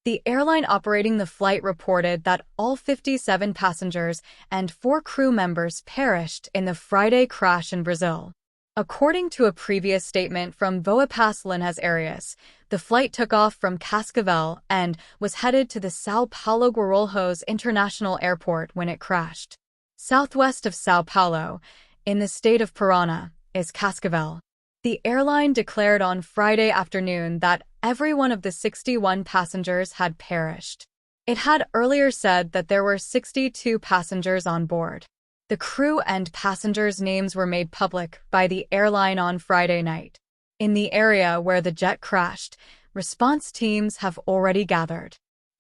The airline operating the flight reported that all 57 passengers and 4 crew members perished in the Friday crash in Brazil. According to a previous statement from Voapas Linhas Aéreas, the flight took off from Cascavel and was headed to the São Paulo Guarulhos International Airport when it crashed. Southwest of São Paulo, in the state of Paraná, is Cascavel. The airline declared on Friday afternoon that every one of the 61 passengers had perished. It had earlier said that there were 62 passengers on board. The crew and passengers' names were made public by the airline on Friday night. In the area where the jet crashed, response teams have already gathered.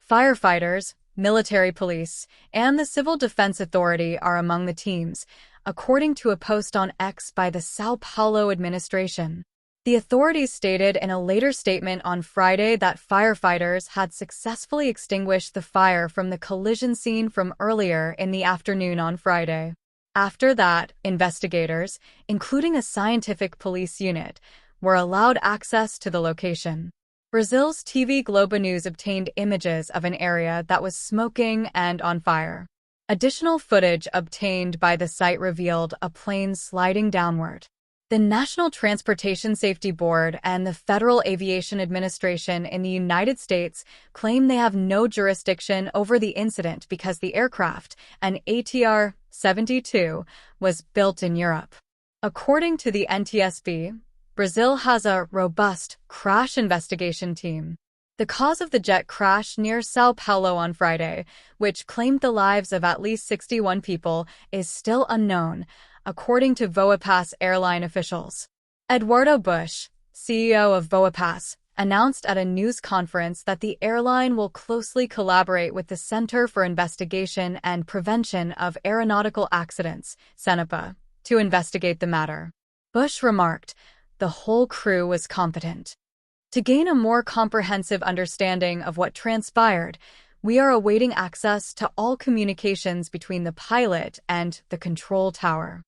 Firefighters, military police, and the Civil Defense Authority are among the teams, according to a post on X by the São Paulo administration. The authorities stated in a later statement on Friday that firefighters had successfully extinguished the fire from the collision scene from earlier in the afternoon on Friday. After that, investigators, including a scientific police unit, were allowed access to the location. Brazil's TV Globo News obtained images of an area that was smoking and on fire. Additional footage obtained by the site revealed a plane sliding downward. The National Transportation Safety Board and the Federal Aviation Administration in the United States claim they have no jurisdiction over the incident because the aircraft, an ATR-72, was built in Europe. According to the NTSB, Brazil has a robust crash investigation team. The cause of the jet crash near São Paulo on Friday, which claimed the lives of at least 61 people, is still unknown, according to Voapas airline officials. Eduardo Bush, CEO of Voapas, announced at a news conference that the airline will closely collaborate with the Center for Investigation and Prevention of Aeronautical Accidents, CENIPA, to investigate the matter. Bush remarked, "The whole crew was competent." To gain a more comprehensive understanding of what transpired, we are awaiting access to all communications between the pilot and the control tower.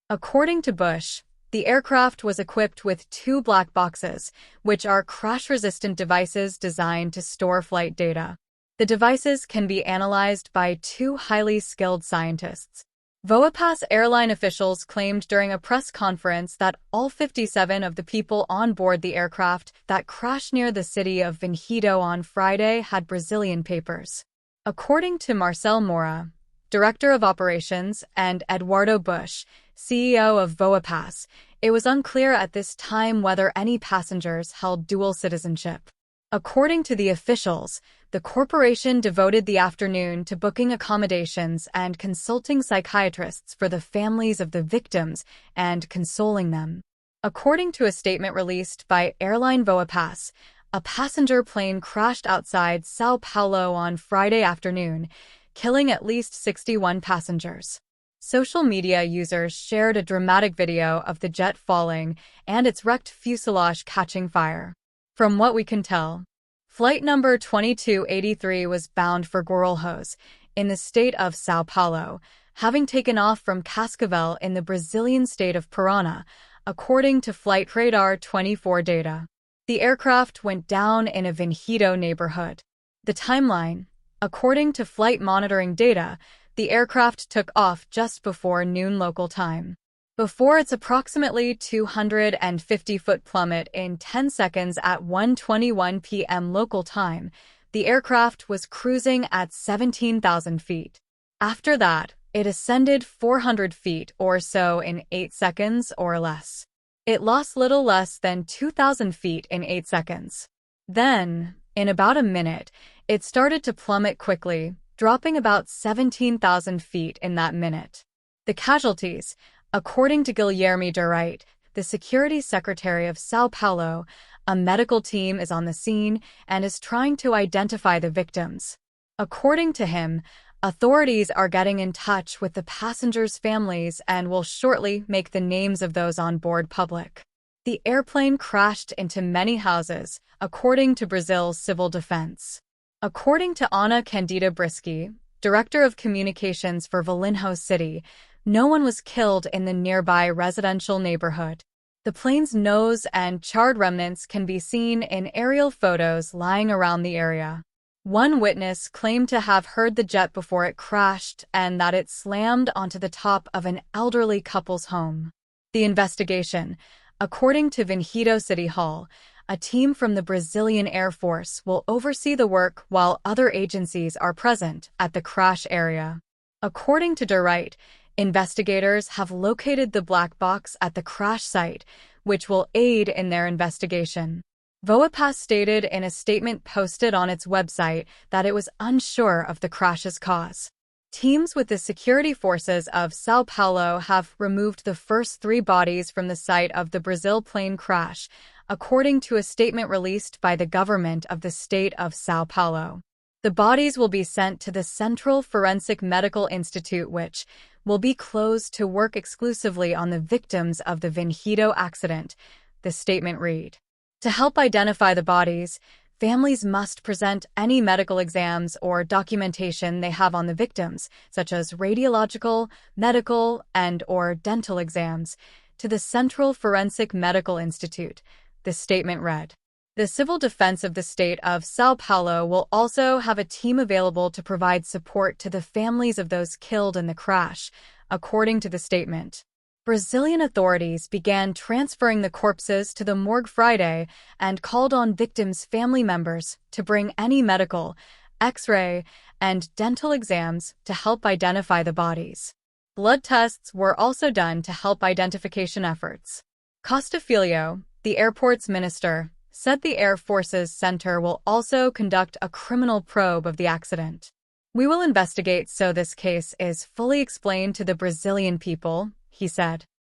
According to Bush, the aircraft was equipped with 2 black boxes, which are crash-resistant devices designed to store flight data. The devices can be analyzed by 2 highly skilled scientists. Voapas airline officials claimed during a press conference that all 57 of the people on board the aircraft that crashed near the city of Vinhedo on Friday had Brazilian papers. According to Marcel Moura, Director of Operations, and Eduardo Bush, CEO of Voapas, it was unclear at this time whether any passengers held dual citizenship. According to the officials, the corporation devoted the afternoon to booking accommodations and consulting psychiatrists for the families of the victims and consoling them. According to a statement released by airline Voapas, a passenger plane crashed outside São Paulo on Friday afternoon, killing at least 61 passengers. Social media users shared a dramatic video of the jet falling and its wrecked fuselage catching fire. From what we can tell, flight number 2283 was bound for Guarulhos, in the state of São Paulo, having taken off from Cascavel in the Brazilian state of Paraná, according to Flight Radar 24 data. The aircraft went down in a Vinhedo neighborhood. The timeline: according to flight monitoring data, the aircraft took off just before noon local time. Before its approximately 250-foot plummet in 10 seconds at 1:21 p.m. local time, the aircraft was cruising at 17,000 feet. After that, it ascended 400 feet or so in 8 seconds or less. It lost little less than 2,000 feet in 8 seconds. Then, in about a minute, it started to plummet quickly, dropping about 17,000 feet in that minute. The casualties, according to Guilherme Durite, the Security Secretary of São Paulo, a medical team is on the scene and is trying to identify the victims. According to him, authorities are getting in touch with the passengers' families and will shortly make the names of those on board public. The airplane crashed into many houses, according to Brazil's civil defense. According to Ana Candida Brisky, Director of Communications for Valinhos City, no one was killed in the nearby residential neighborhood. The plane's nose and charred remnants can be seen in aerial photos lying around the area. One witness claimed to have heard the jet before it crashed and that it slammed onto the top of an elderly couple's home. The investigation. According to Vinhedo City Hall, a team from the Brazilian Air Force will oversee the work while other agencies are present at the crash area. According to Der Right, investigators have located the black box at the crash site, which will aid in their investigation. Voapass stated in a statement posted on its website that it was unsure of the crash's cause. Teams with the security forces of São Paulo have removed the first 3 bodies from the site of the Brazil plane crash, according to a statement released by the government of the state of São Paulo. The bodies will be sent to the Central Forensic Medical Institute, which will be closed to work exclusively on the victims of the Vinhedo accident, the statement read. To help identify the bodies, families must present any medical exams or documentation they have on the victims, such as radiological, medical, and/or dental exams, to the Central Forensic Medical Institute, the statement read. The Civil Defense of the state of São Paulo will also have a team available to provide support to the families of those killed in the crash, according to the statement. Brazilian authorities began transferring the corpses to the morgue Friday and called on victims' family members to bring any medical, X-ray, and dental exams to help identify the bodies. Blood tests were also done to help identification efforts. Costa Filho, the airport's minister, said the Air Force's center will also conduct a criminal probe of the accident. We will investigate so this case is fully explained to the Brazilian people, he said.